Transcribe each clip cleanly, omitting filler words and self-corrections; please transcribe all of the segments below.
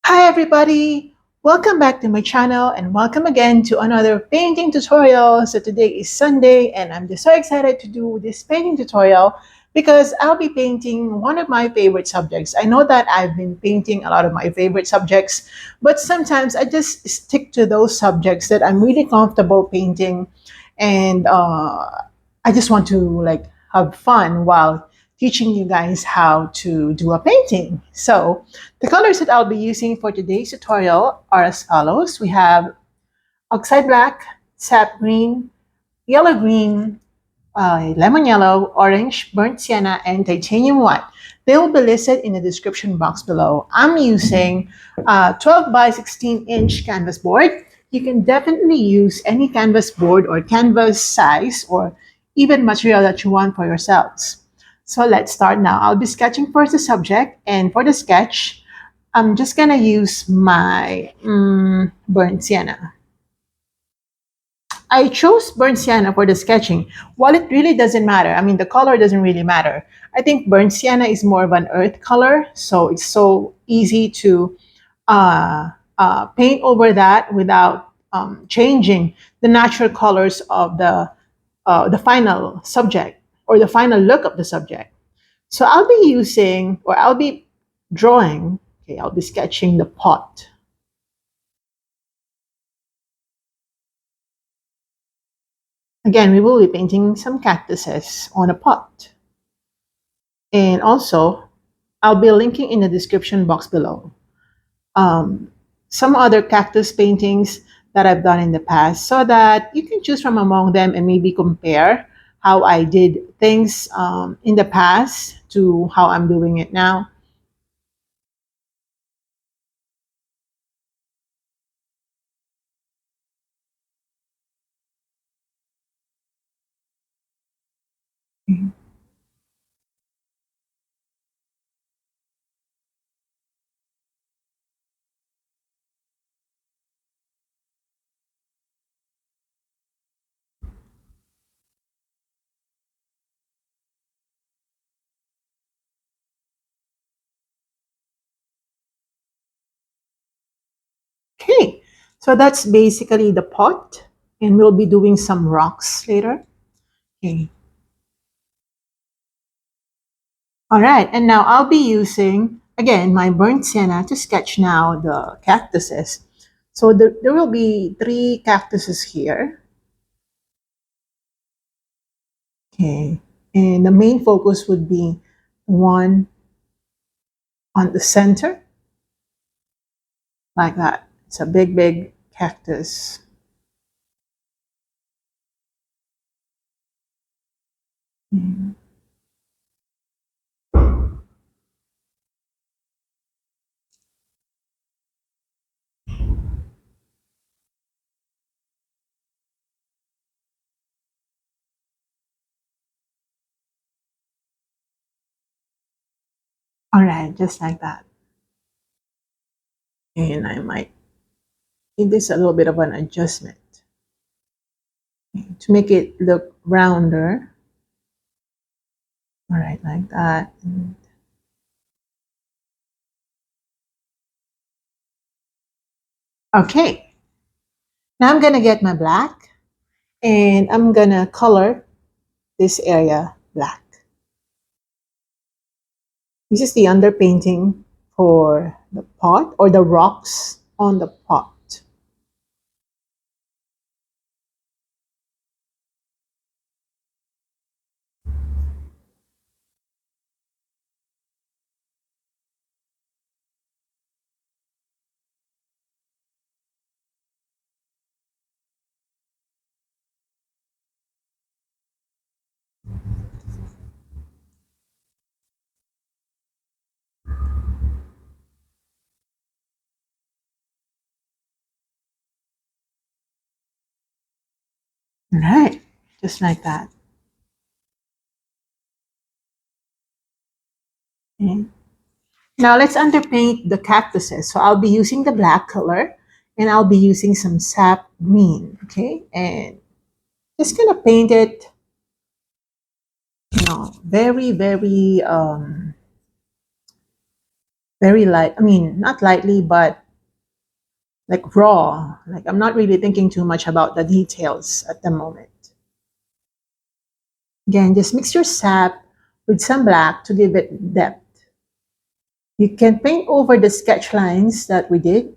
Hi everybody! Welcome back to my channel and welcome again to another painting tutorial. So today is Sunday and I'm just so excited to do this painting tutorial because I'll be painting one of my favorite subjects. I know that I've been painting a lot of my favorite subjects, but sometimes I just stick to those subjects that I'm really comfortable painting, and I just want to have fun while teaching you guys how to do a painting. So the colors that I'll be using for today's tutorial are as follows. We have Oxide Black, Sap Green, Yellow Green, Lemon Yellow, Orange, Burnt Sienna, and Titanium White. They will be listed in the description box below. I'm using a 12 by 16-inch canvas board. You can definitely use any canvas board or canvas size or even material that you want for yourselves. So let's start now. I'll be sketching first the subject, and for the sketch, I'm just gonna use my burnt sienna. I chose burnt sienna for the sketching. While it really doesn't matter, I mean, the color doesn't really matter. I think burnt sienna is more of an earth color, so it's so easy to paint over that without changing the natural colors of the final subject or the final look of the subject. So I'll be using, or I'll be drawing, okay, I'll be sketching the pot. Again, we will be painting some cactuses on a pot. And also, I'll be linking in the description box below some other cactus paintings that I've done in the past so that you can choose from among them and maybe compare how I did things in the past to how I'm doing it now. Mhm. Okay, so that's basically the pot, and we'll be doing some rocks later. Okay. All right, and now I'll be using, again, my burnt sienna to sketch now the cactuses. So there will be three cactuses here. Okay, and the main focus would be one on the center, like that. It's a big, big cactus. Mhm. All right, just like that. And I might give this a little bit of an adjustment to make it look rounder. All right, like that. Okay, now I'm gonna get my black and I'm gonna color this area black. This is the underpainting for the pot or the rocks on the pot. All right, just like that. Okay. Now let's underpaint the cactuses. So I'll be using the black color and I'll be using some sap green, okay? And just gonna paint it, very, very, very light. I mean, not lightly, but like raw. Like I'm not really thinking too much about the details at the moment. Again, just mix your sap with some black to give it depth. You can paint over the sketch lines that we did.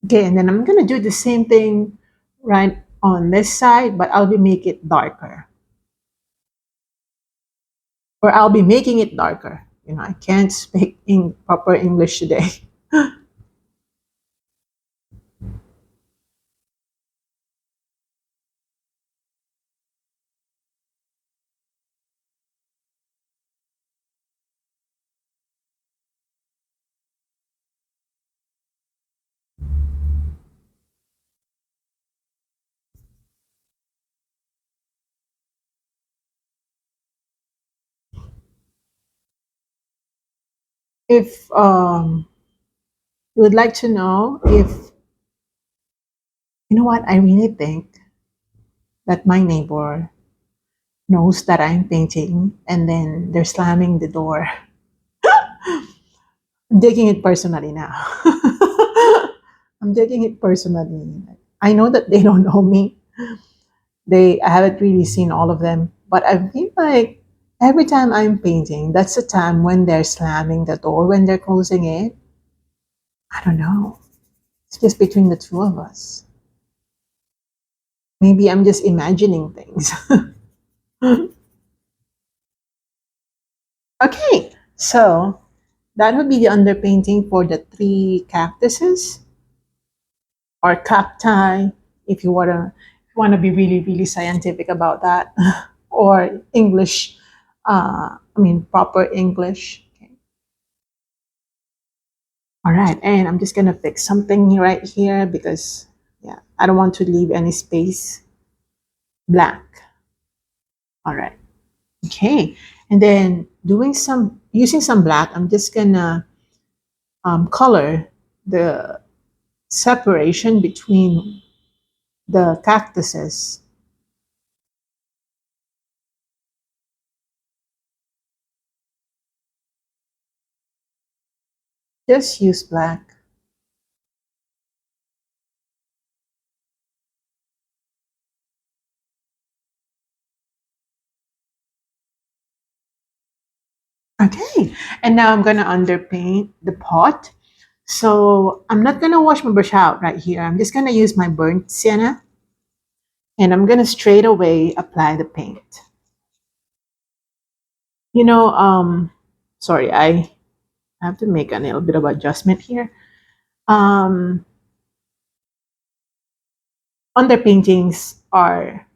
Okay, and then I'm gonna do the same thing right on this side, but I'll be make it darker. Or I'll be making it darker. You know, I can't speak in proper English today. If you would like to know if, you know what, I really think that my neighbor knows that I'm painting and then they're slamming the door. I'm taking it personally now. I'm taking it personally. I know that they don't know me. I haven't really seen all of them, but I feel like every time I'm painting, that's the time when they're slamming the door, when they're closing it. I don't know. It's just between the two of us. Maybe I'm just imagining things. Okay, so that would be the underpainting for the three cactuses or cacti, if you wanna be really really scientific about that, or English. I mean proper English. Okay. All right, and I'm just gonna fix something right here because yeah, I don't want to leave any space blank. All right. Okay, and then doing some using some black, I'm just gonna color the separation between the cactuses. Just use black. Okay, and now I'm gonna underpaint the pot. So I'm not gonna wash my brush out right here. I'm just gonna use my burnt sienna and I'm gonna straight away apply the paint. You know, sorry, I have to make a little bit of adjustment here. Um, Underpaintings are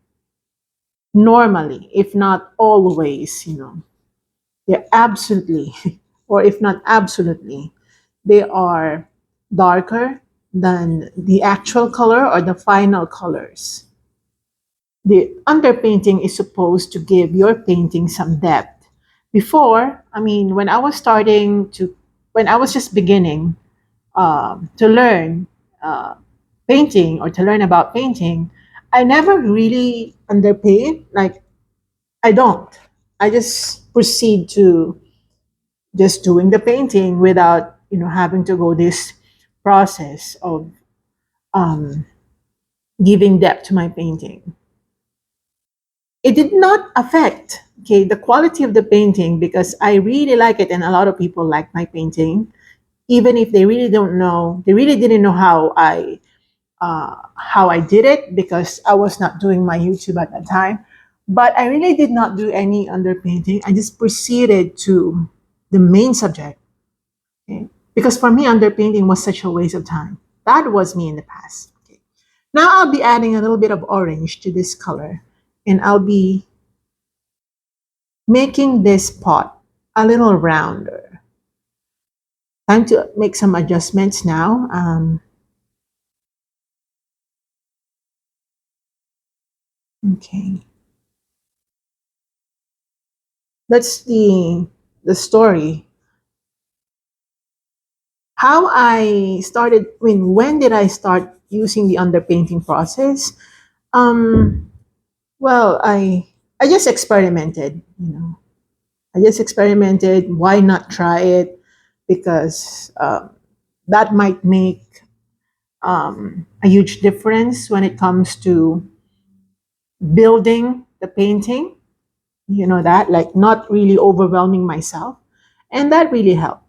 normally, if not always, they're absolutely, or if not absolutely, they are darker than the actual color or the final colors. The underpainting is supposed to give your painting some depth. Before, I mean, when I was just beginning to learn painting or to learn about painting, I never really underpaint. Like, I don't. I just proceed to just doing the painting without, having to go this process of um, giving depth to my painting. It did not affect, okay, the quality of the painting because I really like it and a lot of people like my painting, even if they really didn't know how I did it because I was not doing my YouTube at that time. But I really did not do any underpainting. I just proceeded to the main subject, Because for me, underpainting was such a waste of time. That was me in the past. Okay. Now I'll be adding a little bit of orange to this color, and I'll be making this pot a little rounder. Time to make some adjustments now. Okay, that's the story. How I started. When did I start using the underpainting process? Um, well, I just experimented. I just experimented. Why not try it? Because that might make a huge difference when it comes to building the painting. That, like, not really overwhelming myself, and that really helped.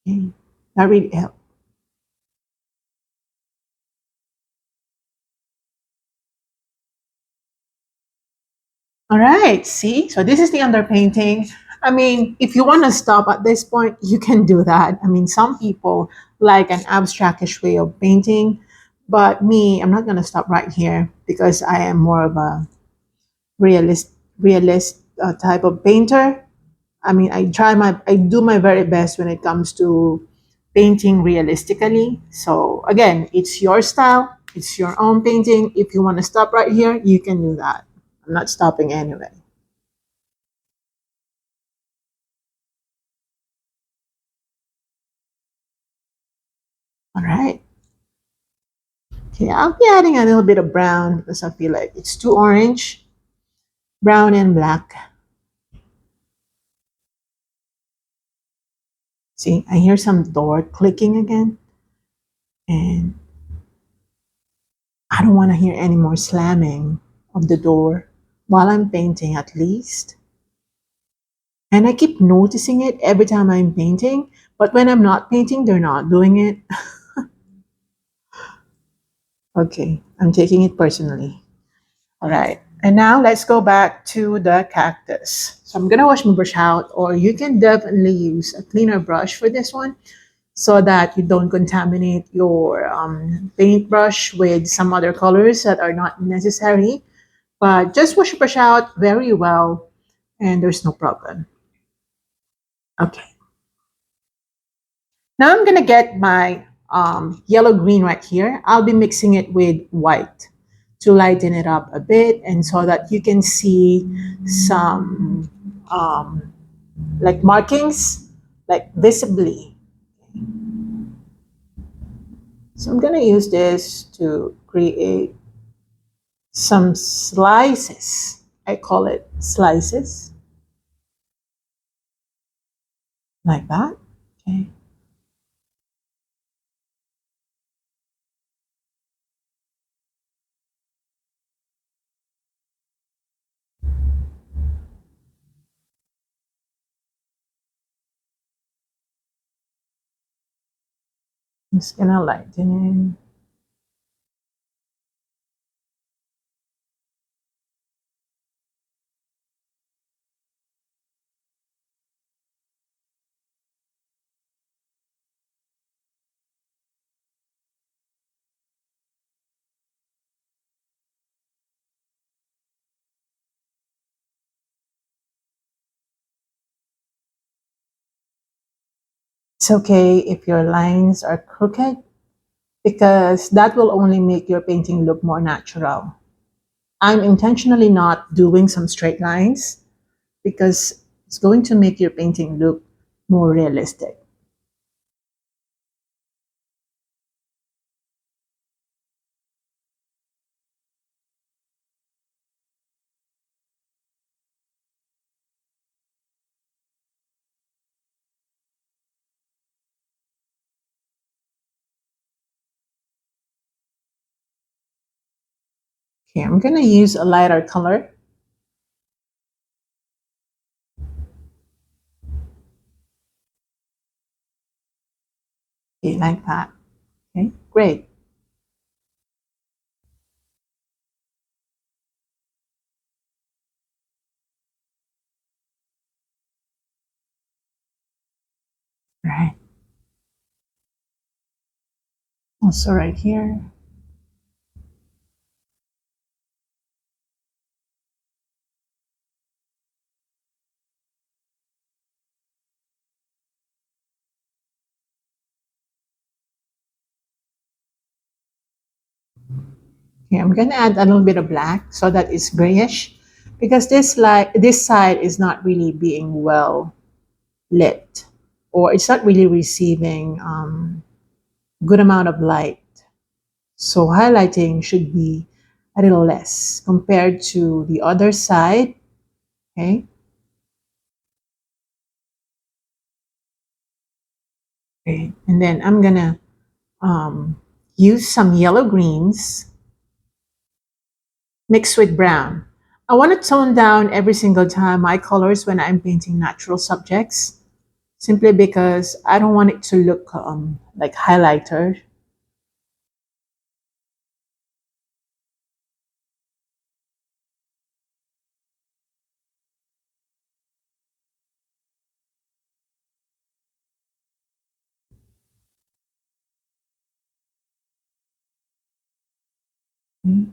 Okay? That really helped. All right, see? So this is the underpainting. I mean, if you want to stop at this point, you can do that. I mean, some people like an abstractish way of painting, but me, I'm not going to stop right here because I am more of a realist type of painter. I mean, I do my very best when it comes to painting realistically. So again, it's your style, it's your own painting. If you want to stop right here, you can do that. I'm not stopping anyway. All right. Okay, I'll be adding a little bit of brown because I feel like it's too orange. Brown and black. See, I hear some door clicking again, and I don't want to hear any more slamming of the door while I'm painting, at least. And I keep noticing it every time I'm painting, but when I'm not painting, they're not doing it. Okay, I'm taking it personally. All right. And now let's go back to the cactus. So I'm going to wash my brush out, or you can definitely use a cleaner brush for this one so that you don't contaminate your paintbrush with some other colors that are not necessary. But just wash your brush out very well, and there's no problem. Okay. Now I'm gonna get my yellow green right here. I'll be mixing it with white to lighten it up a bit and so that you can see some like markings, like visibly. So I'm gonna use this to create some slices. I call it slices, like that. Okay. I'm just gonna lighten it. It's okay if your lines are crooked because that will only make your painting look more natural. I'm intentionally not doing some straight lines because it's going to make your painting look more realistic. Okay, I'm going to use a lighter color. Okay, like that. Okay, great. All right. Also right here. Okay, I'm gonna add a little bit of black so that it's grayish because this side is not really being well lit, or it's not really receiving good amount of light. So highlighting should be a little less compared to the other side. Okay. Okay. And then I'm gonna um, use some yellow greens mixed with brown. I want to tone down every single time my colors when I'm painting natural subjects, simply because I don't want it to look like highlighter. Mm.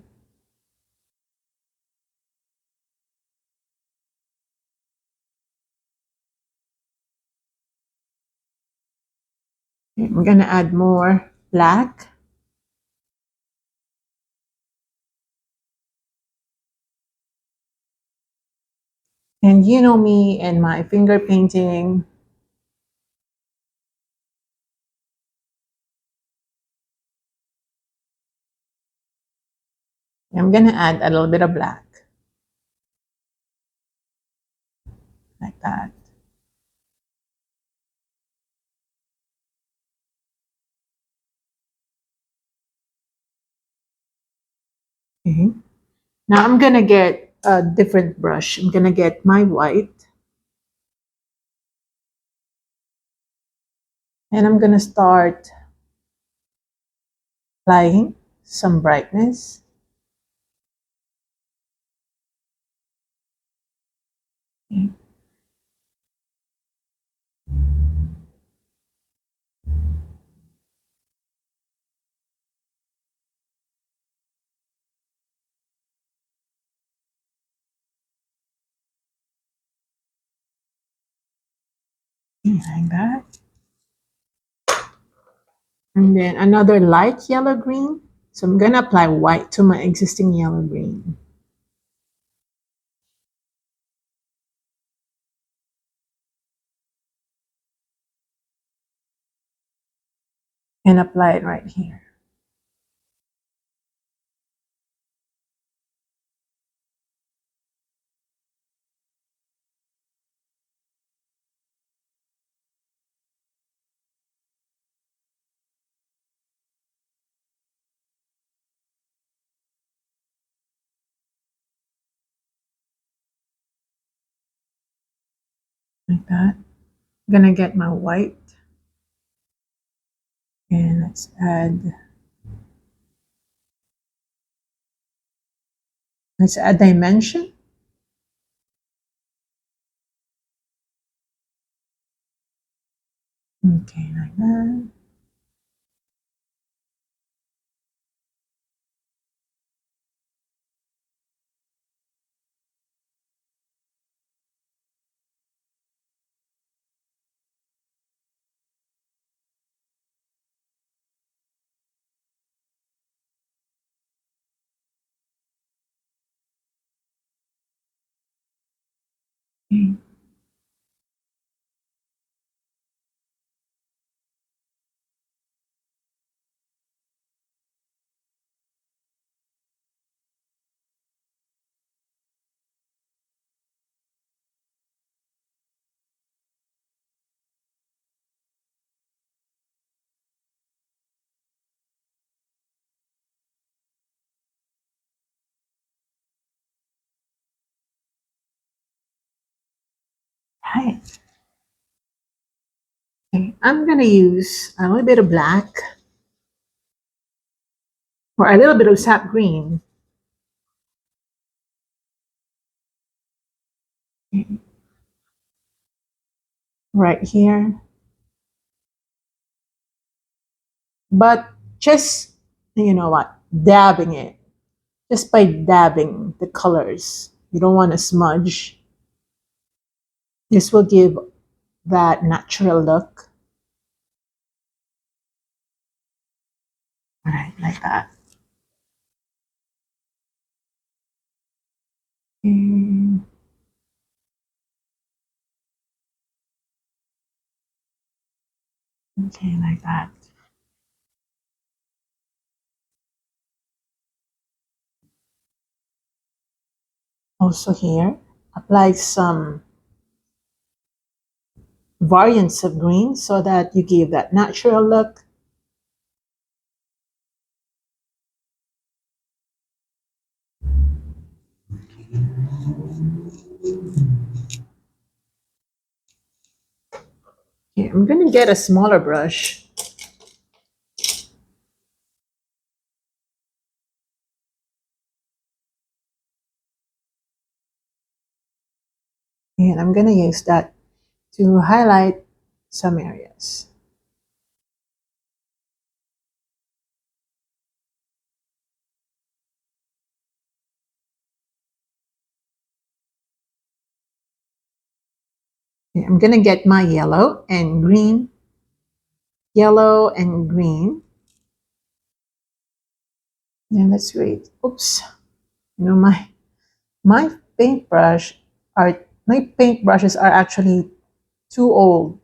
Okay, I'm gonna add more black. And you know me and my finger painting. I'm gonna add a little bit of black like that. Okay. Now I'm gonna get a different brush. I'm gonna get my white and I'm gonna start applying some brightness. Okay, like that. And then another light yellow green. So I'm gonna apply white to my existing yellow green and apply it right here. Like that. I'm gonna get my white and let's add dimension. Okay, like that. Okay. Right. Okay. I'm gonna use a little bit of black or a little bit of sap green right here. But just, you know what, dabbing it. Just by dabbing the colors. You don't want to smudge. This will give that natural look. All right, like that. Mm, okay, like that. Also here, apply some variants of green so that you give that natural look. Okay, I'm gonna get a smaller brush and I'm gonna use that to highlight some areas. Okay, I'm gonna get my yellow and green. And that's great. Oops. You know, my paintbrush are my paintbrushes are actually too old.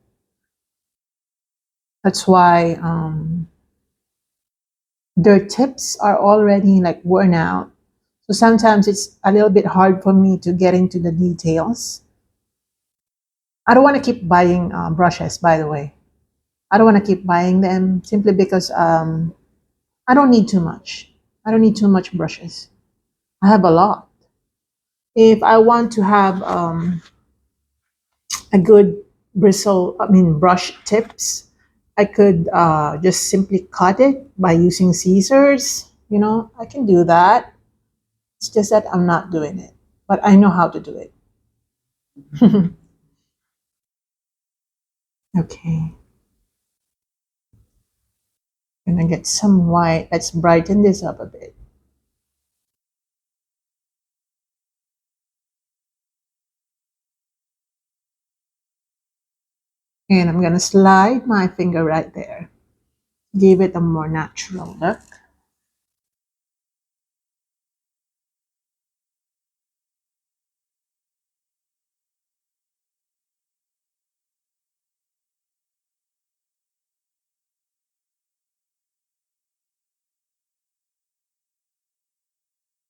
That's why their tips are already like worn out. So sometimes it's a little bit hard for me to get into the details. I don't want to keep buying brushes, by the way. I don't want to keep buying them simply because I don't need too much. I don't need too much brushes. I have a lot. If I want to have a good brush tips, I could just simply cut it by using scissors. You know, I can do that. It's just that I'm not doing it, but I know how to do it. Okay, gonna get some white. Let's brighten this up a bit. And I'm gonna slide my finger right there. Give it a more natural look.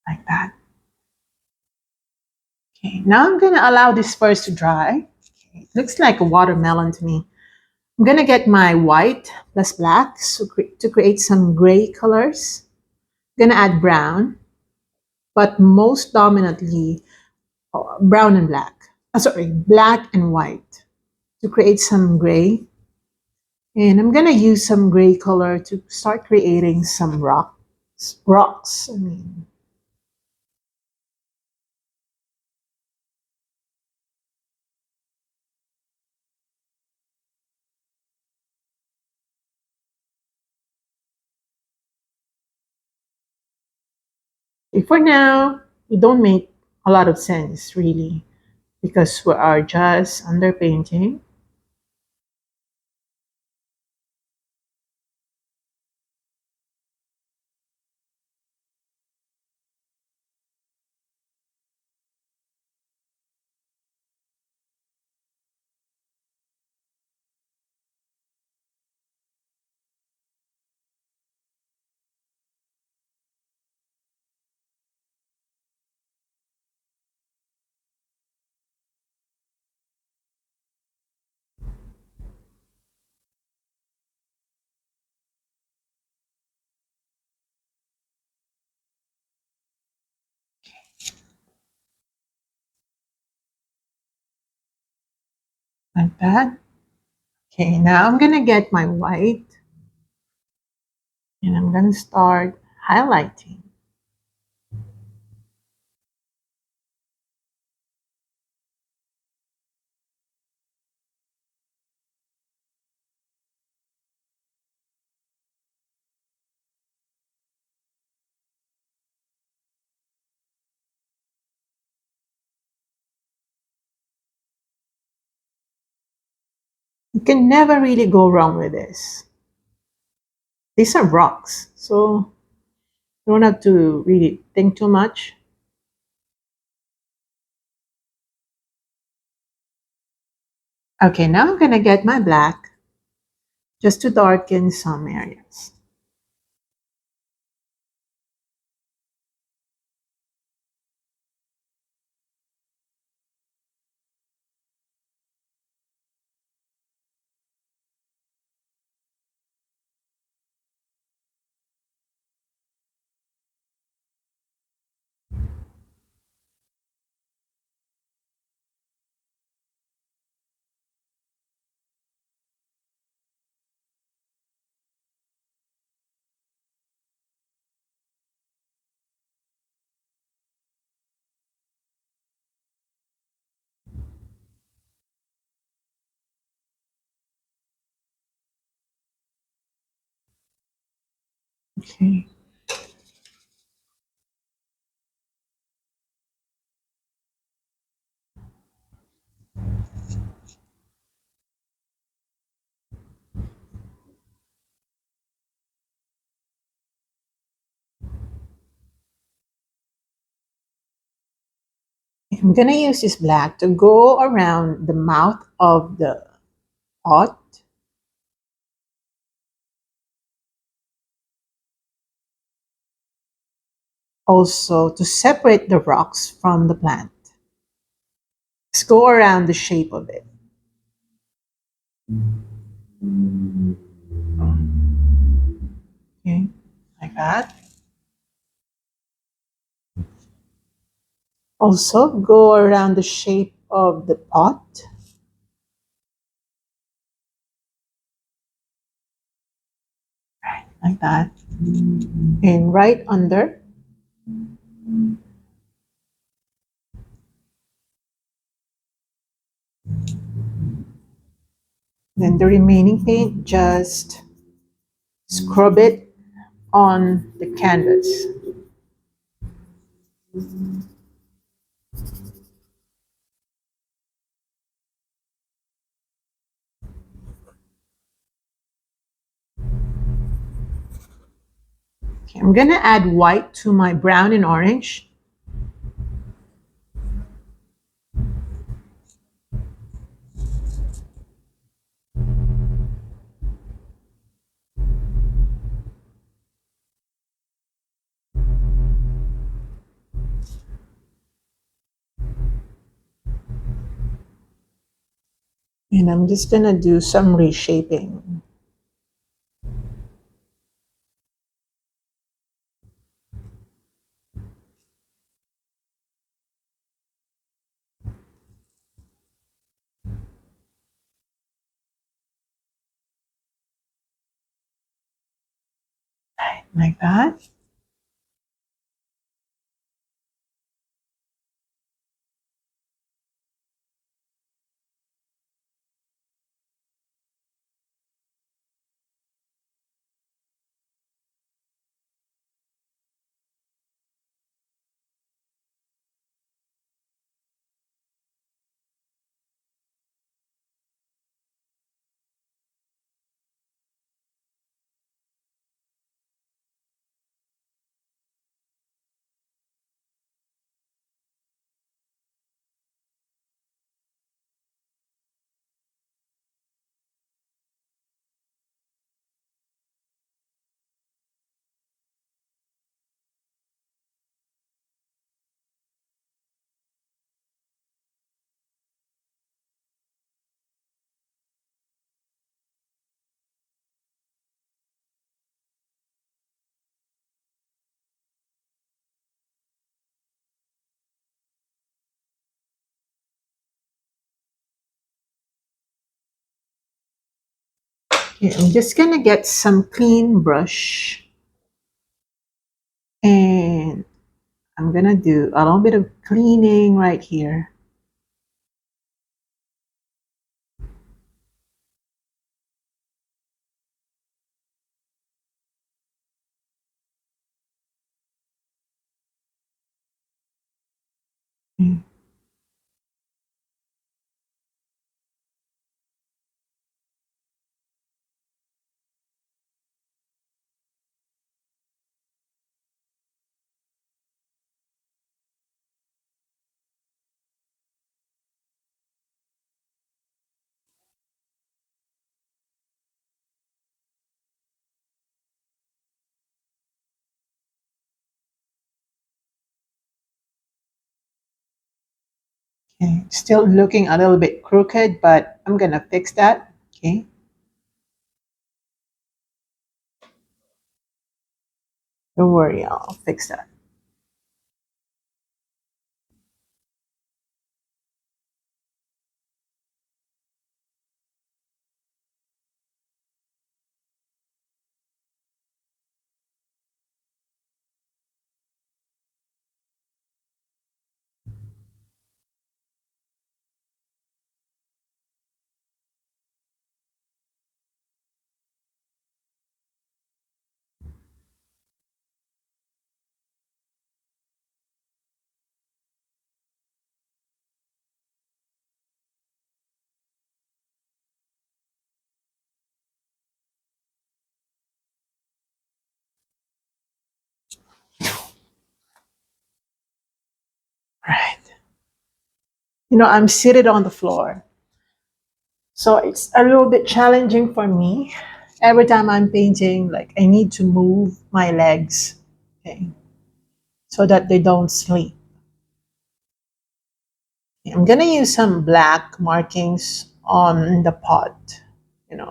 Like that. Okay, now I'm gonna allow this first to dry. Okay, it looks like a watermelon to me. I'm gonna get my white plus black to create some gray colors. I'm gonna add brown, but most dominantly brown and black. Sorry, black and white to create some gray. And I'm gonna use some gray color to start creating some rocks. Rocks, I mean. For now, it don't make a lot of sense really because we are just underpainting. Like that. Okay, now I'm gonna get my white and I'm gonna start highlighting. You can never really go wrong with this. These are rocks, so you don't have to really think too much. Okay, now I'm gonna get my black just to darken some areas. Okay. I'm gonna use this black to go around the mouth of the pot, also to separate the rocks from the plant. Just go around the shape of it. Okay, like that. Also go around the shape of the pot, like that. And right under, then the remaining paint, just scrub it on the canvas. Okay, I'm gonna add white to my brown and orange. And I'm just gonna do some reshaping. Like that. Okay, I'm just gonna get some clean brush and I'm gonna do a little bit of cleaning right here. Mm. Okay, still looking a little bit crooked, but I'm gonna fix that. Okay. Don't worry, I'll fix that. Right. I'm seated on the floor. So it's a little bit challenging for me. Every time I'm painting, like I need to move my legs, okay, so that they don't sleep. I'm gonna use some black markings on the pot.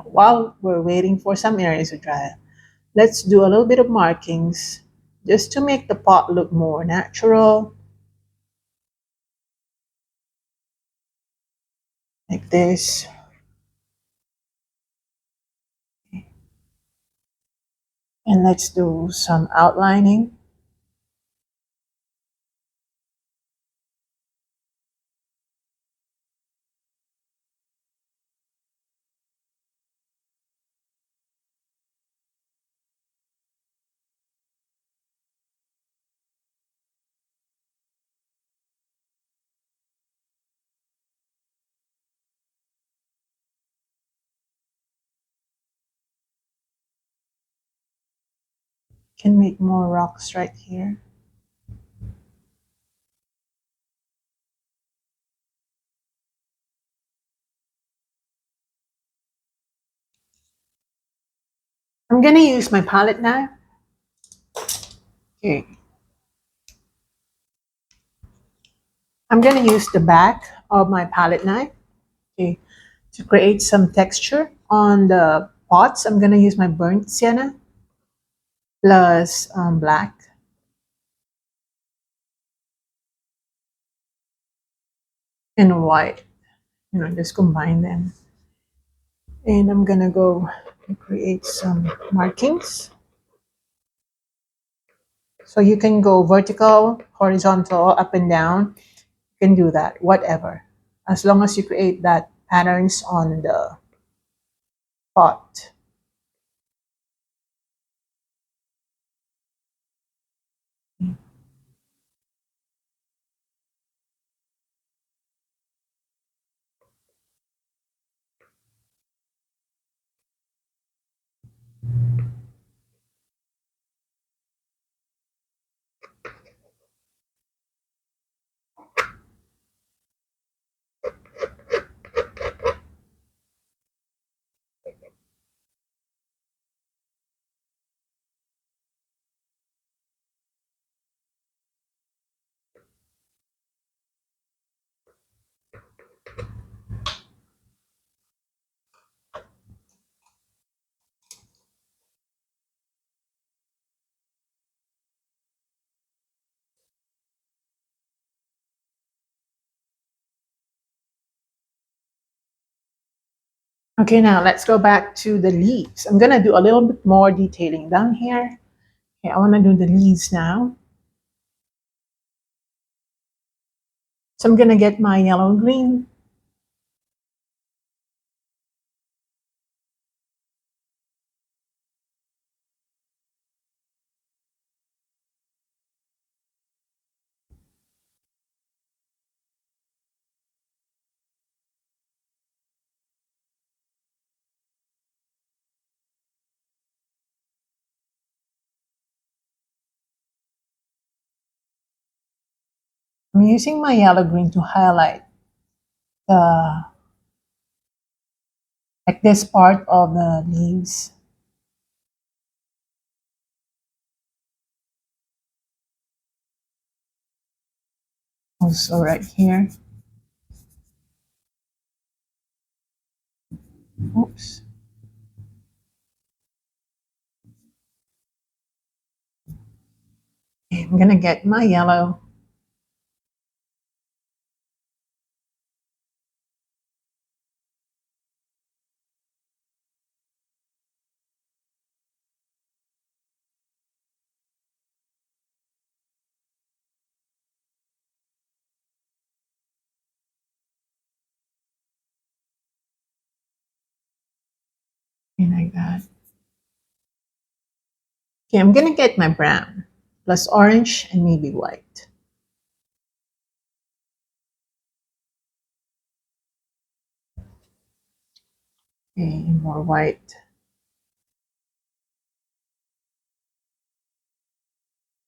While we're waiting for some areas to dry, let's do a little bit of markings just to make the pot look more natural, like this. And let's do some outlining. Can make more rocks right here. I'm gonna use my palette now. Okay. I'm gonna use the back of my palette knife, okay, to create some texture on the pots. I'm gonna use my burnt sienna plus black and white. Just combine them. And I'm gonna go and create some markings. So you can go vertical, horizontal, up and down. You can do that, whatever, as long as you create that patterns on the pot. Okay, now let's go back to the leaves. I'm gonna do a little bit more detailing down here. Okay, I wanna do the leaves now. So I'm gonna get my yellow green. I'm using my yellow green to highlight the like this part of the leaves. Also right here. Oops. Okay, I'm gonna get my yellow. And like that. Okay, I'm gonna get my brown plus orange and maybe white. Okay, more white.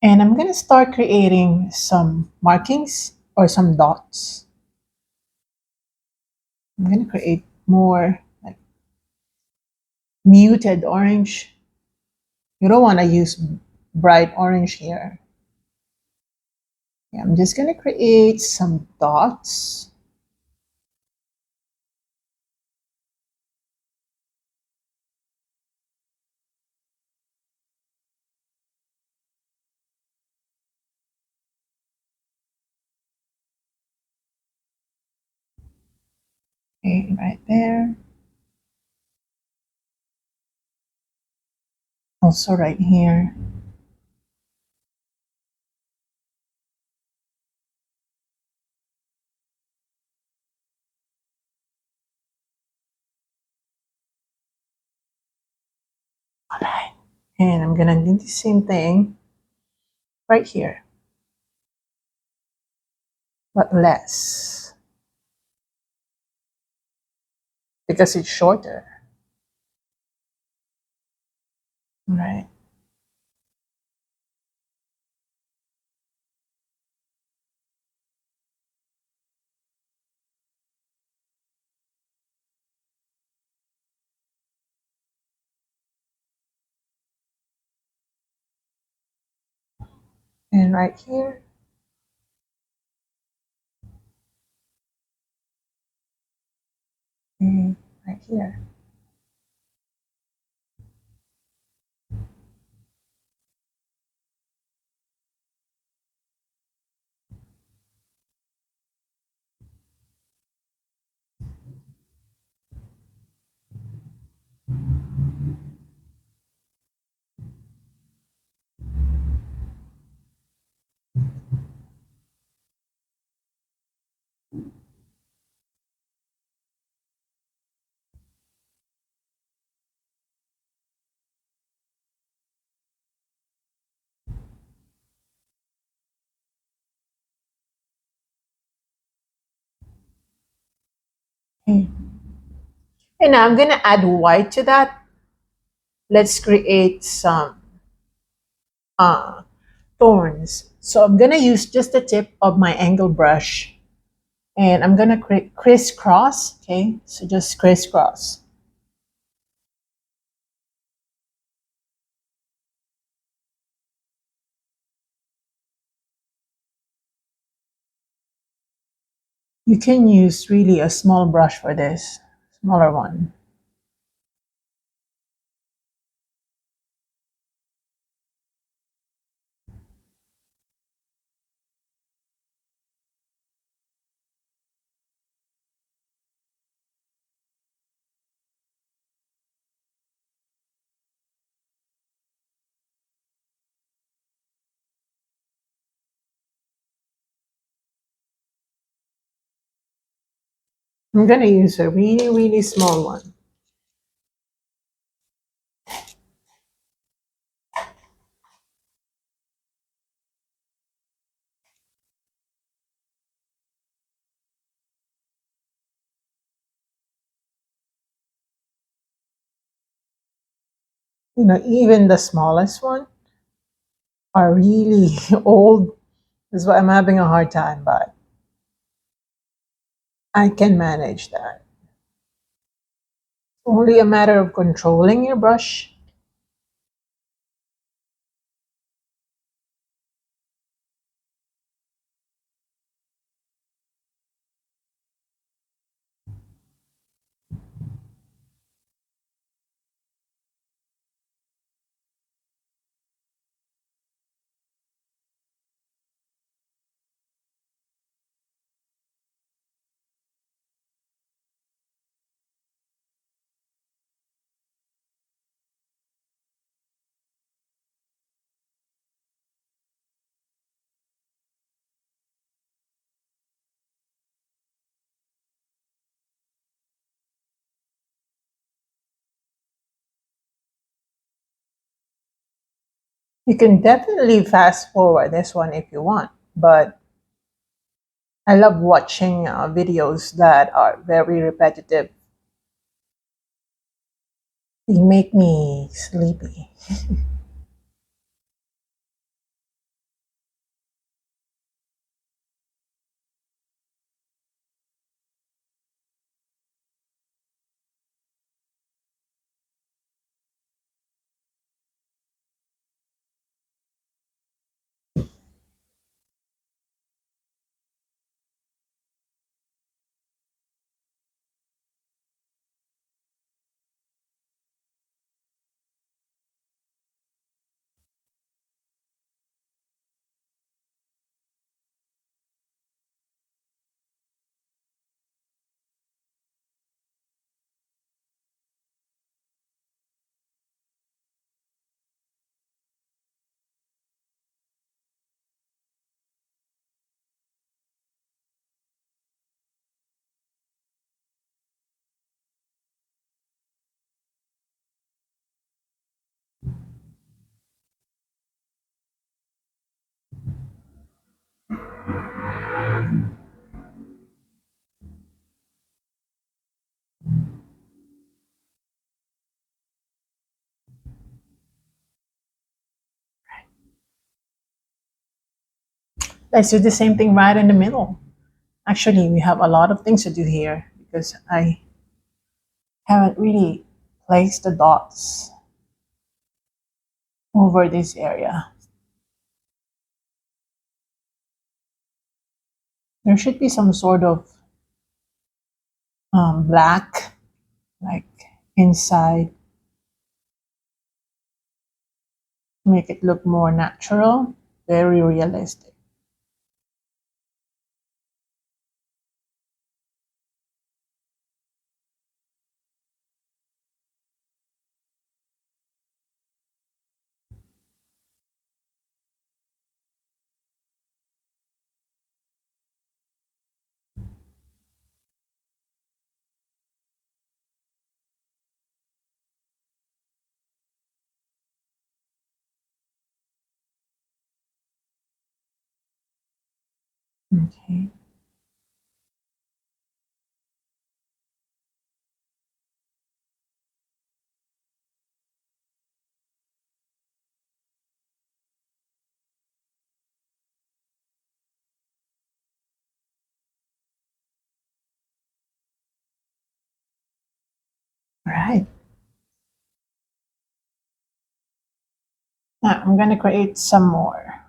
And I'm gonna start creating some markings or some dots. I'm gonna create more like muted orange. You don't want to use bright orange here. Yeah, I'm just gonna create some dots. Okay, right there. Also right here. All right. And I'm gonna do the same thing right here, but less because it's shorter. Right. And right here. And right here. Okay. And now I'm gonna add white to that. Let's create some uh, thorns. So I'm gonna use just the tip of my angle brush and I'm gonna crisscross. Okay, so just crisscross. You can use really a small brush for this, smaller one. I'm gonna use a really, really small one. You know, even the smallest one are really old. That's why I'm having a hard time, but I can manage that. Only a matter of controlling your brush. You can definitely fast forward this one if you want, but I love watching videos that are very repetitive. They make me sleepy. Let's do the same thing right in the middle. Actually, we have a lot of things to do here because I haven't really placed the dots over this area. There should be some sort of black, like inside, make it look more natural, very realistic. Okay, all right. Now I'm gonna create some more.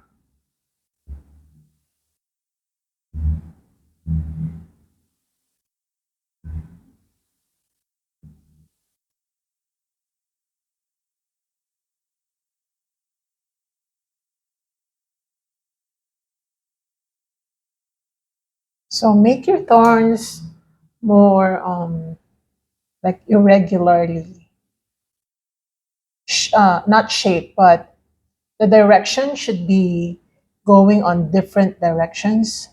So make your thorns more like irregularly, not shaped, but the direction should be going on different directions.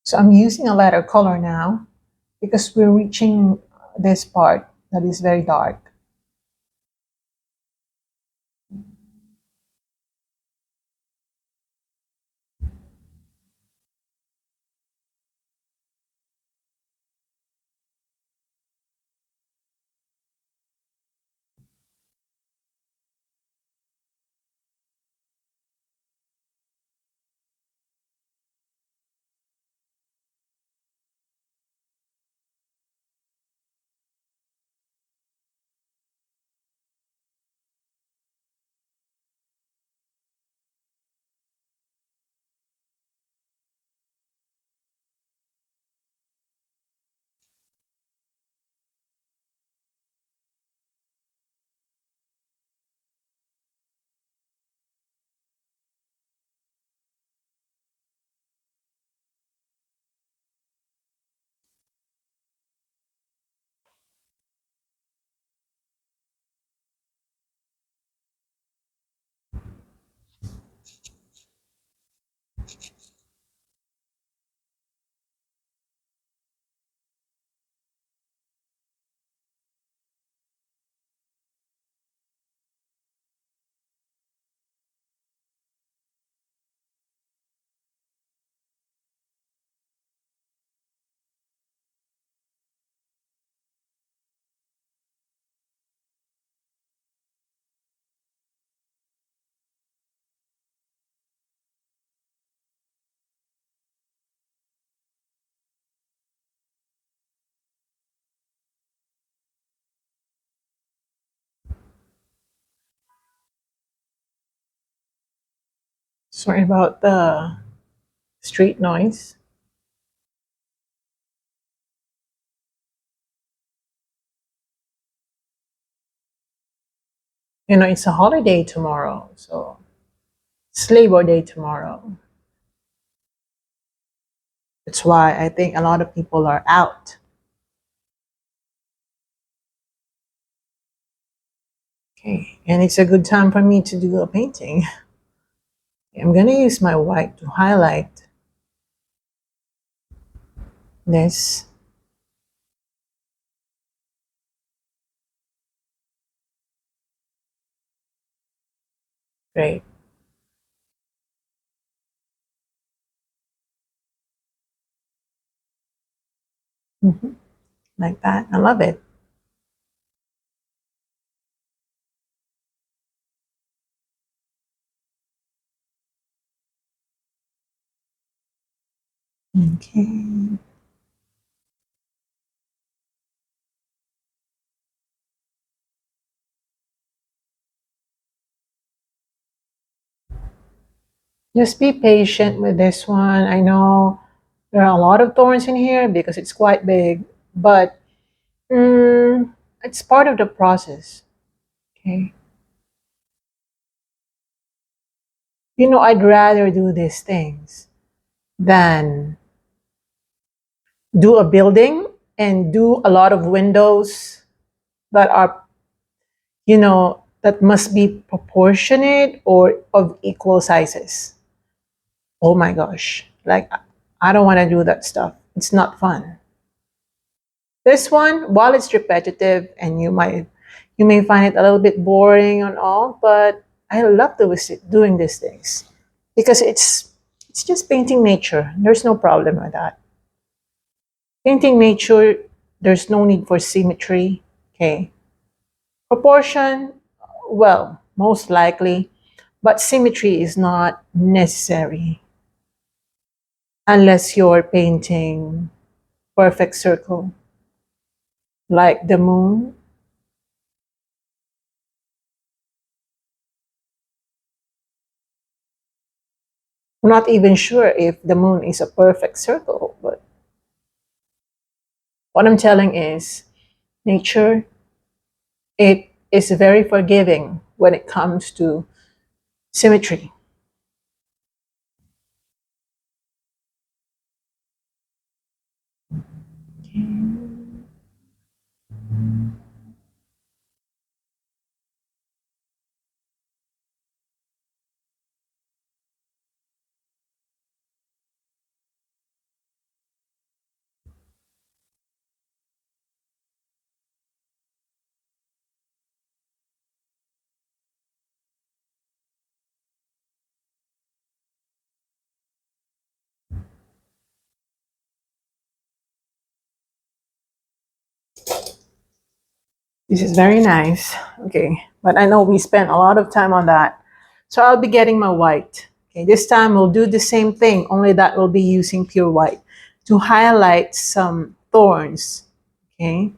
So I'm using a lighter color now because we're reaching this part that is very dark. Sorry about the street noise. It's a holiday tomorrow, so it's Labor Day tomorrow. That's why I think a lot of people are out. Okay, and it's a good time for me to do a painting. I'm gonna use my white to highlight this. Great. Mhm. Like that. I love it. Okay. Just be patient with this one. I know there are a lot of thorns in here because it's quite big, but it's part of the process. Okay. I'd rather do these things than do a building and do a lot of windows that are, that must be proportionate or of equal sizes. Oh my gosh. Like, I don't want to do that stuff. It's not fun. This one, while it's repetitive and you may find it a little bit boring and all, but I love doing these things because it's just painting nature. There's no problem with that. Painting nature, there's no need for symmetry. Okay. Proportion, well, most likely, but symmetry is not necessary unless you're painting perfect circle like the moon. I'm not even sure if the moon is a perfect circle, but what I'm telling is nature, it is very forgiving when it comes to symmetry. This is very nice. Okay, but I know we spent a lot of time on that. So I'll be getting my white. Okay, this time we'll do the same thing, only that we'll be using pure white to highlight some thorns. Okay.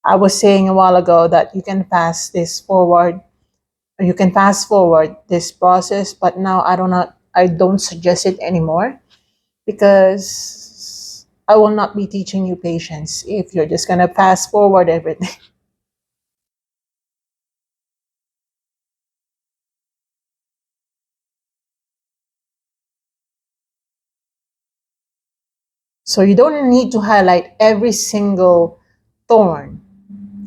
I was saying a while ago that you can fast forward this process, but now I don't suggest it anymore because I will not be teaching you patience if you're just gonna fast forward everything. So you don't need to highlight every single thorn.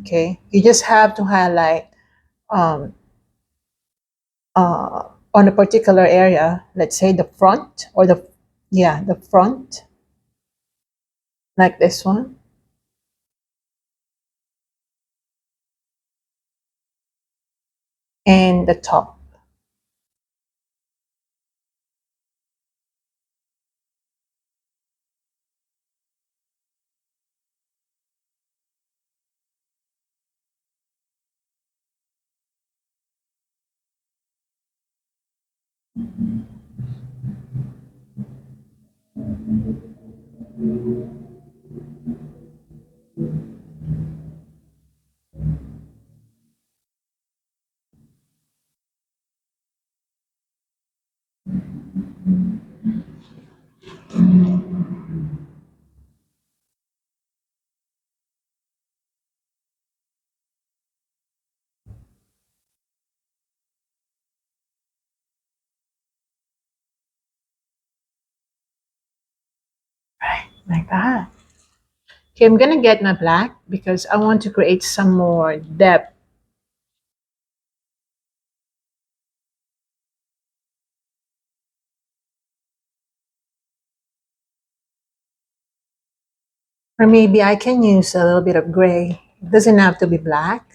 Okay, you just have to highlight um, on a particular area. Let's say the front or the front, like this one, and the top. Right, like that. Okay, I'm gonna get my black because I want to create some more depth. Or maybe I can use a little bit of gray. It doesn't have to be black.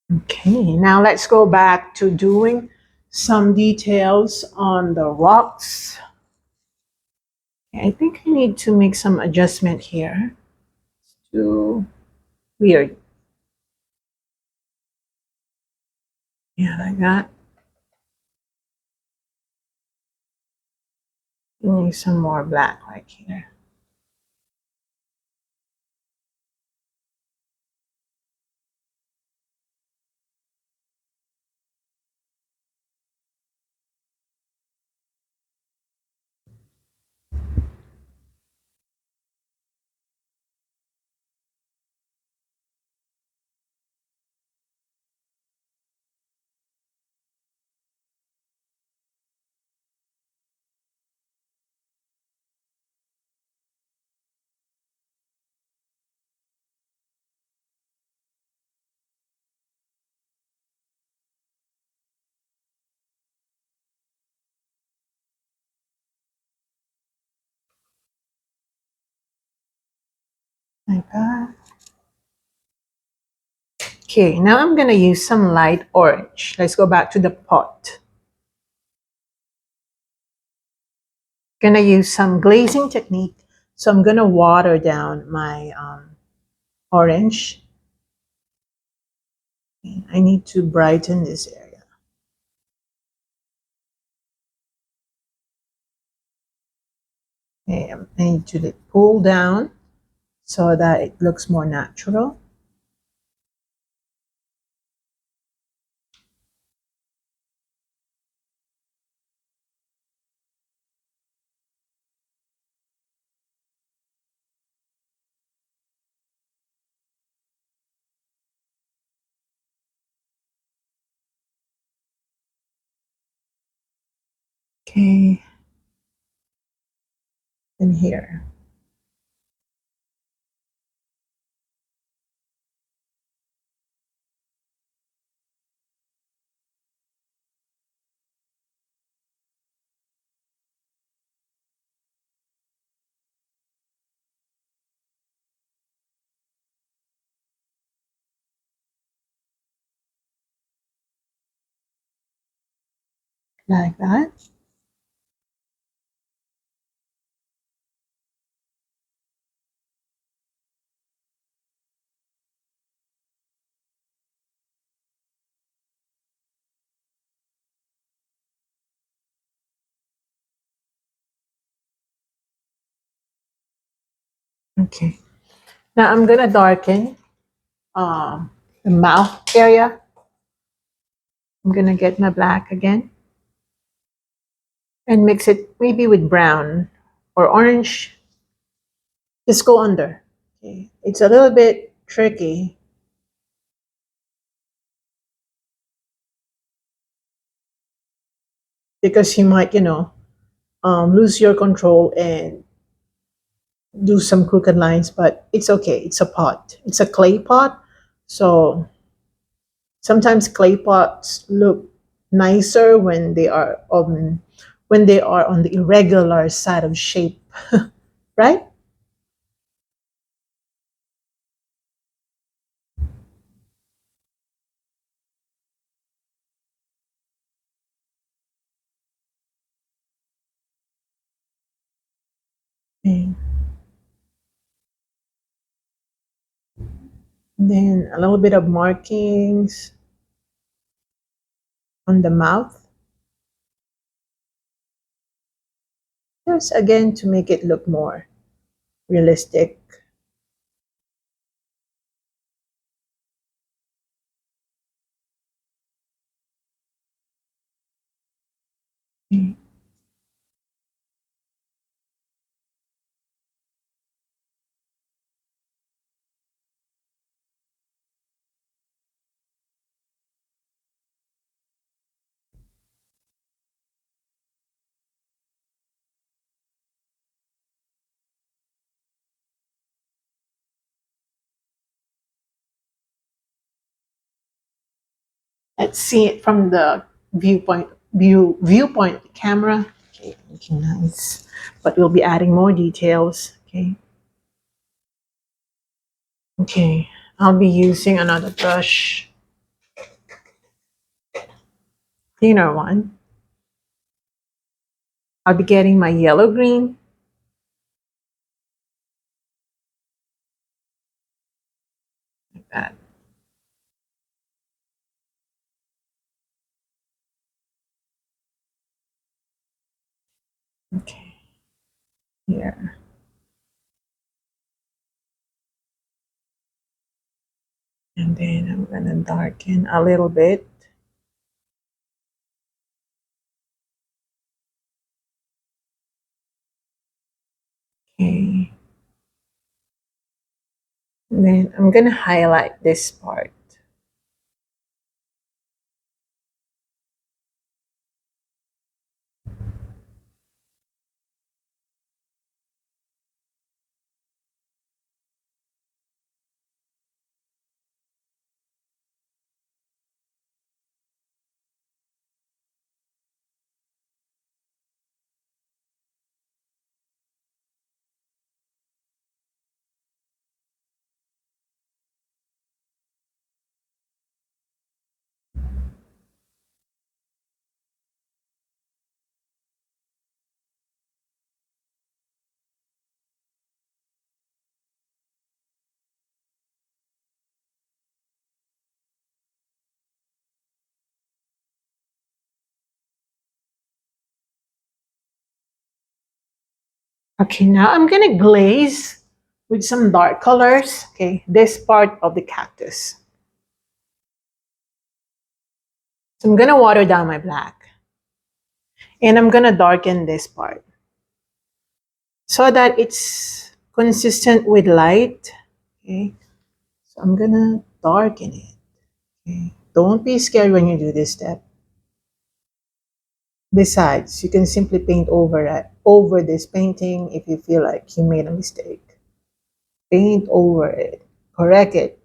Okay, now let's go back to doing some details on the rocks. I think I need to make some adjustment here. Too weird. Yeah, like that. Need some more black right here. Like that. Okay, now I'm gonna use some light orange. Let's go back to the pot. Gonna use some glazing technique. So I'm gonna water down my orange. I need to brighten this area. Okay, I need to pull down so that it looks more natural. Okay, in here. Like that. Okay. Now I'm gonna darken the mouth area. I'm gonna get my black again and mix it maybe with brown or orange. Just go under. Okay. It's a little bit tricky because you might, lose your control and do some crooked lines, but it's okay. It's a pot. It's a clay pot. So sometimes clay pots look nicer when they are on the irregular side of shape, right? Okay. And then a little bit of markings on the mouth. Just again to make it look more realistic. Okay. Let's see it from the viewpoint of the camera. Okay, looking nice. But we'll be adding more details. Okay. Okay. I'll be using another brush, thinner one. I'll be getting my yellow green. Like that. Okay. Here. And then I'm gonna darken a little bit. Okay. And then I'm gonna highlight this part. Okay, now I'm gonna glaze with some dark colors. Okay, this part of the cactus. So I'm gonna water down my black. And I'm gonna darken this part so that it's consistent with light. Okay, so I'm gonna darken it. Okay, don't be scared when you do this step. Besides, you can simply paint over this painting if you feel like you made a mistake. Paint over it, correct it.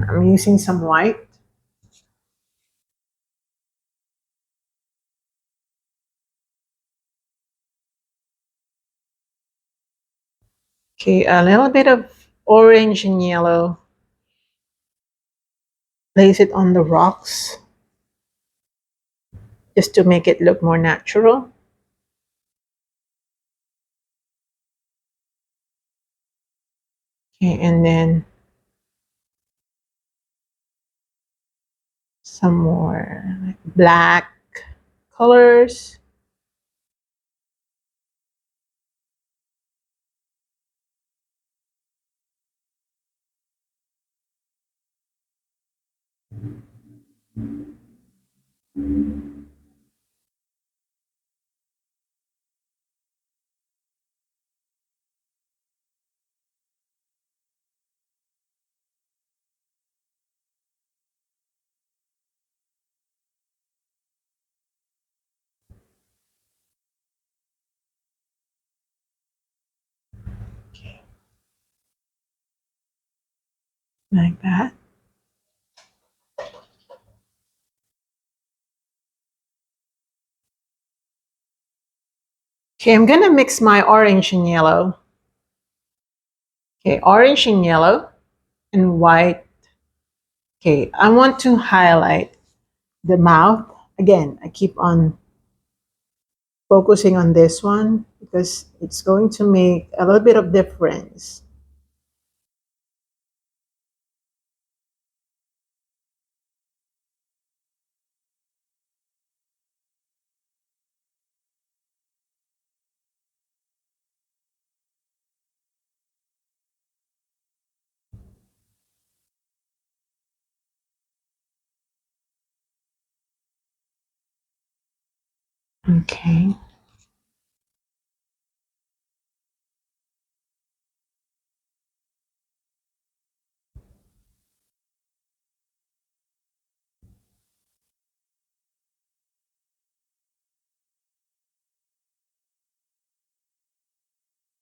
I'm using some white. Okay, a little bit of orange and yellow. Place it on the rocks just to make it look more natural. Okay, and then some more like black colors. Okay, like that. Okay, I'm gonna mix my orange and yellow. Okay, orange and yellow and white Okay, I want to highlight the mouth. Again, I keep on focusing on this one because it's going to make a little bit of difference. Okay,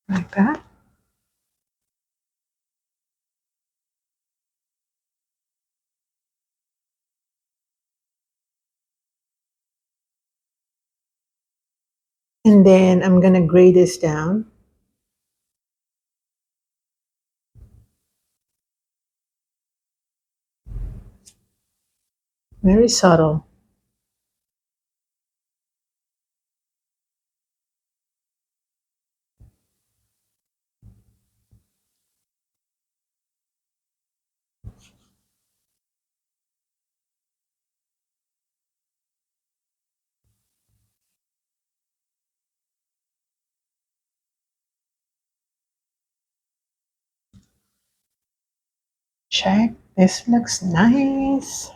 like that. And then I'm gonna gray this down. Very subtle. Check. This looks nice.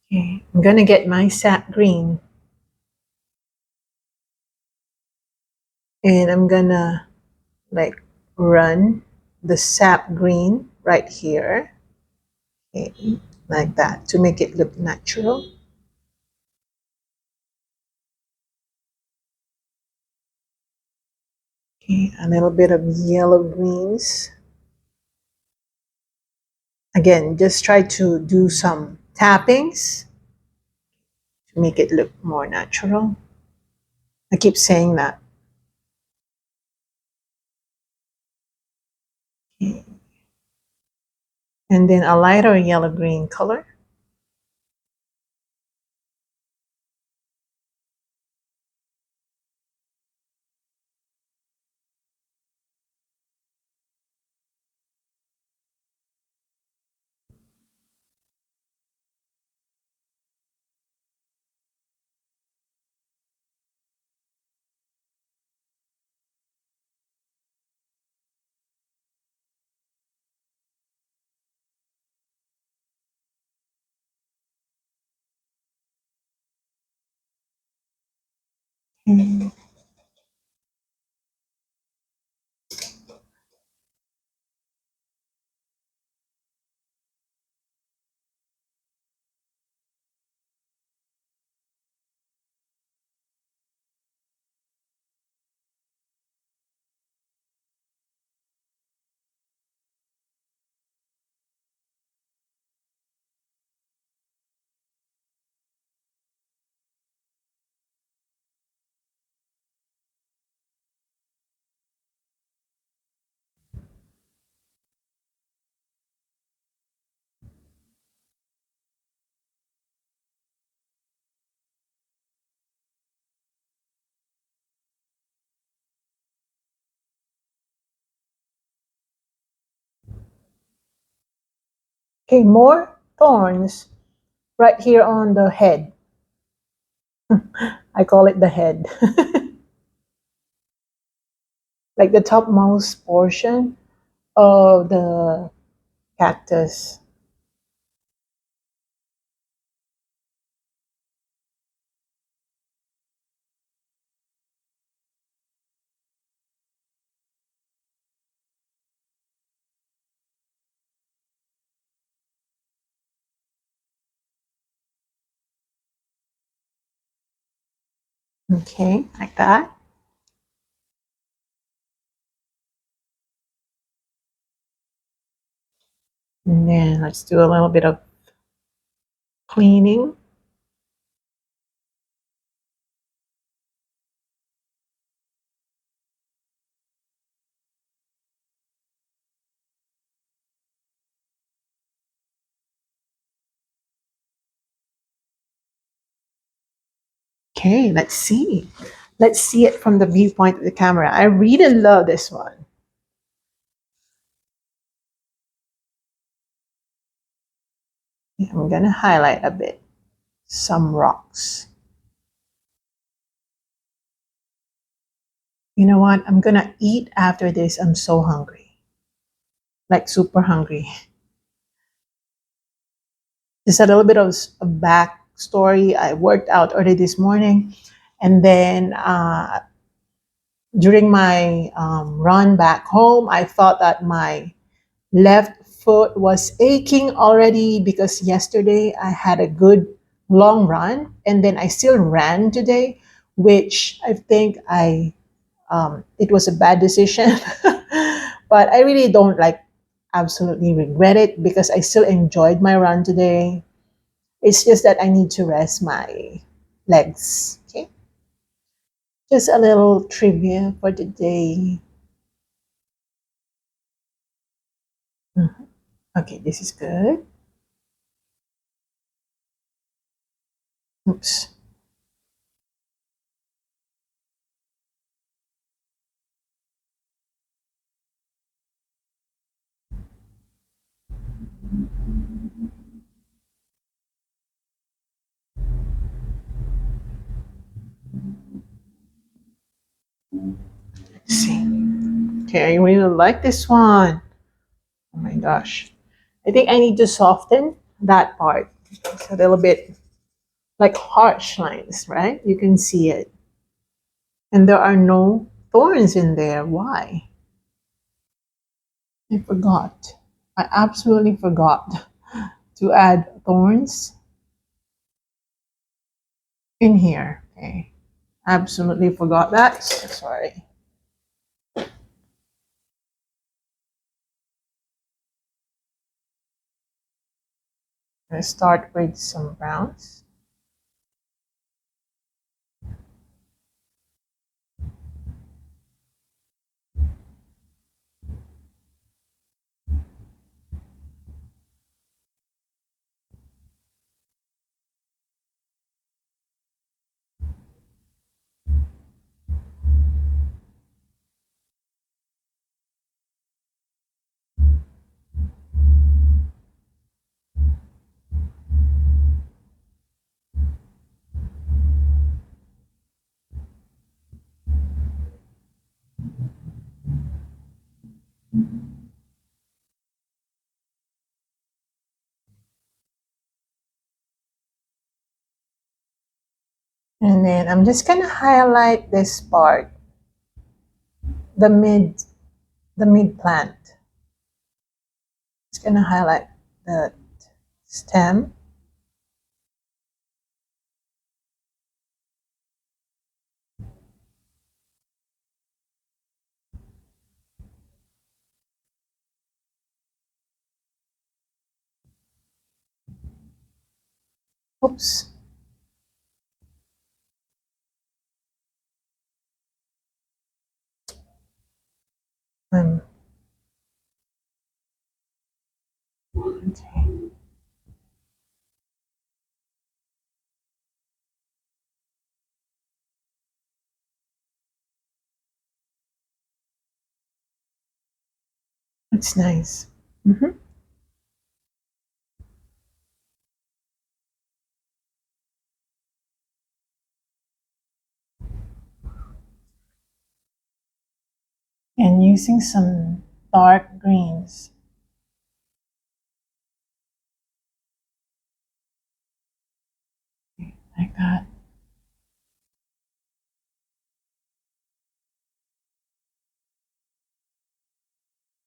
Okay, I'm gonna get my sap green and I'm gonna like run the sap green right here. Okay, like that to make it look natural. Okay, a little bit of yellow greens. Again, just try to do some tappings to make it look more natural. I keep saying that. Okay. And then a lighter yellow green color. Mm. Okay, more thorns right here on the head. I call it the head. Like the topmost portion of the cactus. Okay, like that. And then let's do a little bit of cleaning. Okay, let's see. Let's see it from the viewpoint of the camera. I really love this one. I'm gonna highlight a bit, some rocks. You know what? I'm gonna eat after this. I'm so hungry, like super hungry. Just a little bit of a backstory. I worked out early this morning, and then during my run back home, I thought that my left foot was aching already because yesterday I had a good long run, and then I still ran today, which I think it was a bad decision. But I really don't like absolutely regret it because I still enjoyed my run today. It's just that I need to rest my legs. Okay. Just a little trivia for the day. Mhm. Okay, this is good. Oops. Let's see. Okay, I really like this one. Oh my gosh. I think I need to soften that part. It's a little bit like harsh lines, right? You can see it. And there are no thorns in there. Why? I forgot. I absolutely forgot to add thorns in here. Okay. Absolutely forgot that. So sorry. Let's start with some browns. And then I'm just gonna highlight this part, the mid the mid plant. Just gonna highlight the stem. Oops. Um, okay. It's nice. Hmm. And using some dark greens like that,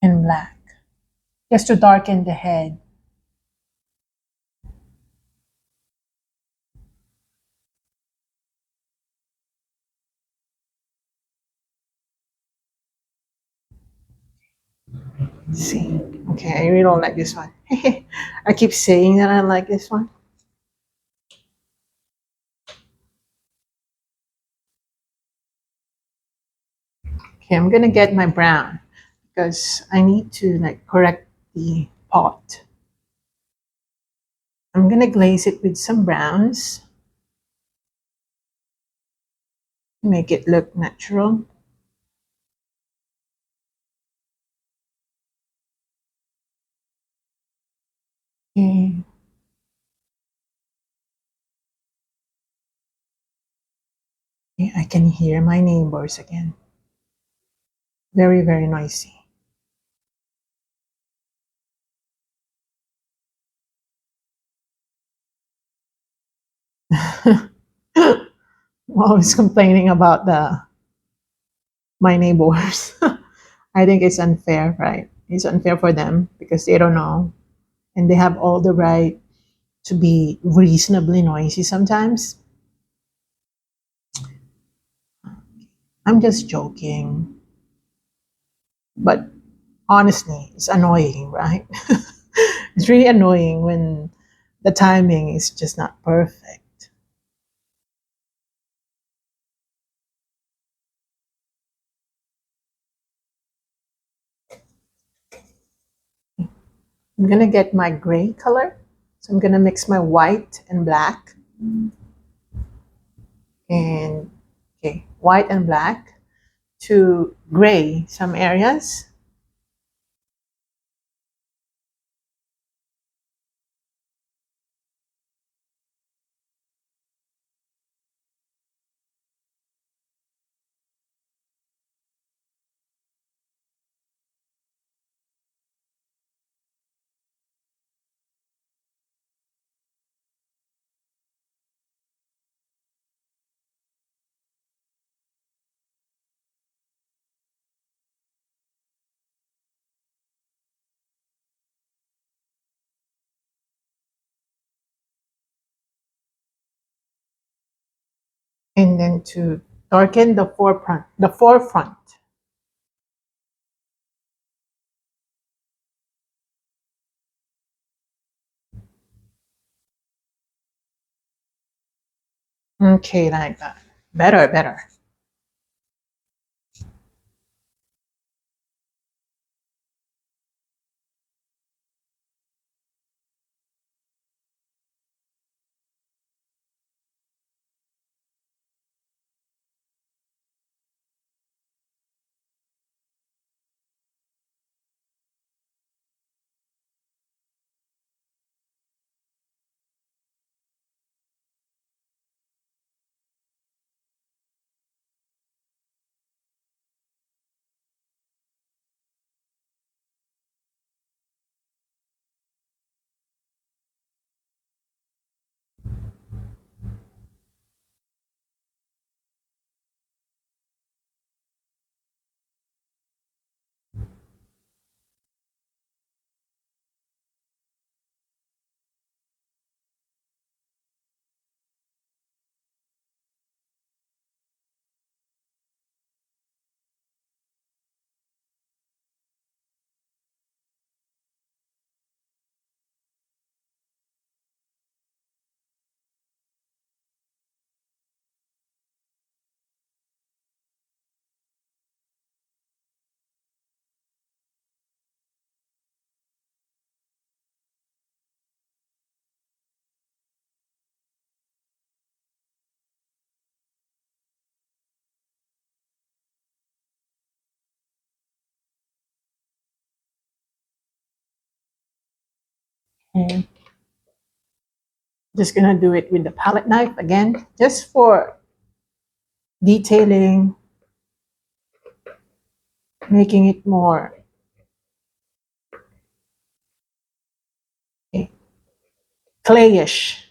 and black, just to darken the head. See, okay, I really don't like this one. I keep saying that I like this one. Okay, I'm gonna get my brown because I need to like correct the pot. I'm gonna glaze it with some browns. make it look natural. Okay. Yeah, I can hear my neighbors again. Very, very noisy. Always complaining about the my neighbors. I think it's unfair, right? It's unfair for them because they don't know and they have all the right to be reasonably noisy sometimes. I'm just joking, but honestly, it's annoying, right? It's really annoying when the timing is just not perfect. I'm gonna get my gray color. So I'm gonna mix my white and black and okay, white and black to gray some areas. And then to darken the forefront. Okay, like that. Better, better. Okay. Just gonna do it with the palette knife again, just for detailing, making it more okay, clayish.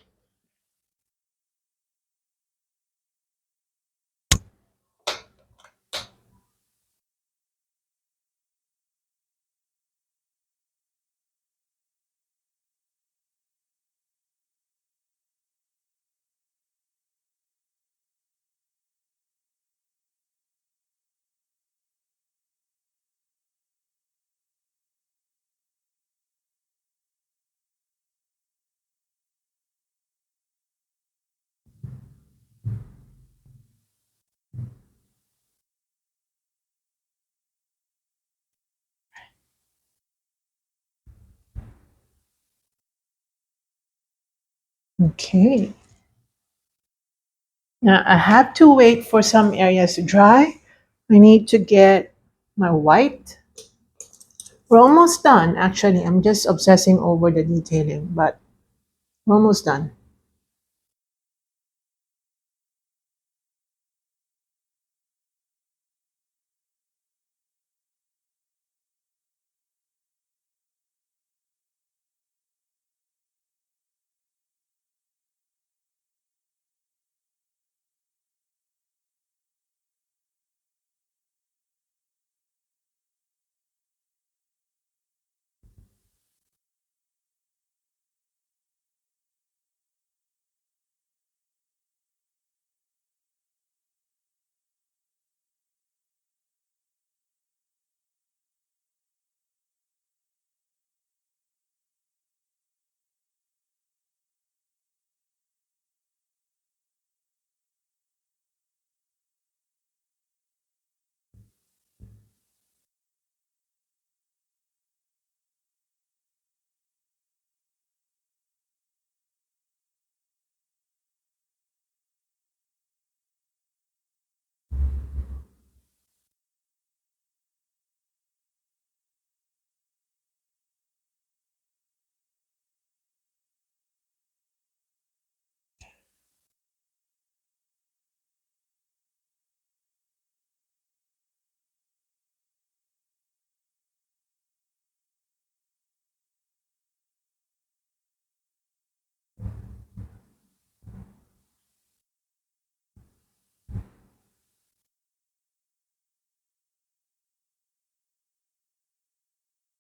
Okay. Now I have to wait for some areas to dry. I need to get my white. We're almost done, actually. I'm just obsessing over the detailing, but we're almost done.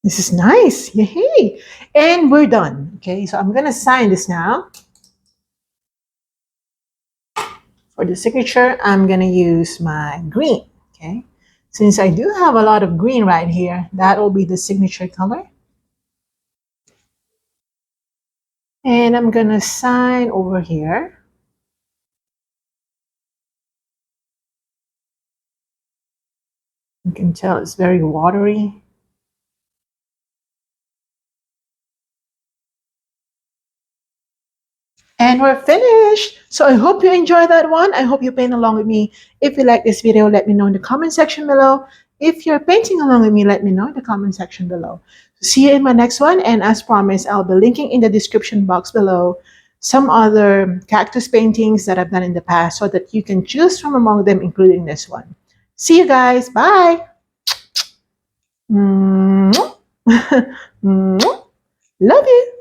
This is nice. Yay! And we're done. Okay, so I'm gonna sign this now. For the signature, I'm gonna use my green. Okay, since I do have a lot of green right here, that will be the signature color. And I'm gonna sign over here. You can tell it's very watery. And we're finished. So I hope you enjoyed that one. I hope you paint along with me. If you like this video, let me know in the comment section below. If you're painting along with me, let me know in the comment section below. See you in my next one. And as promised, I'll be linking in the description box below some other cactus paintings that I've done in the past so that you can choose from among them, including this one. See you guys. Bye. Love you.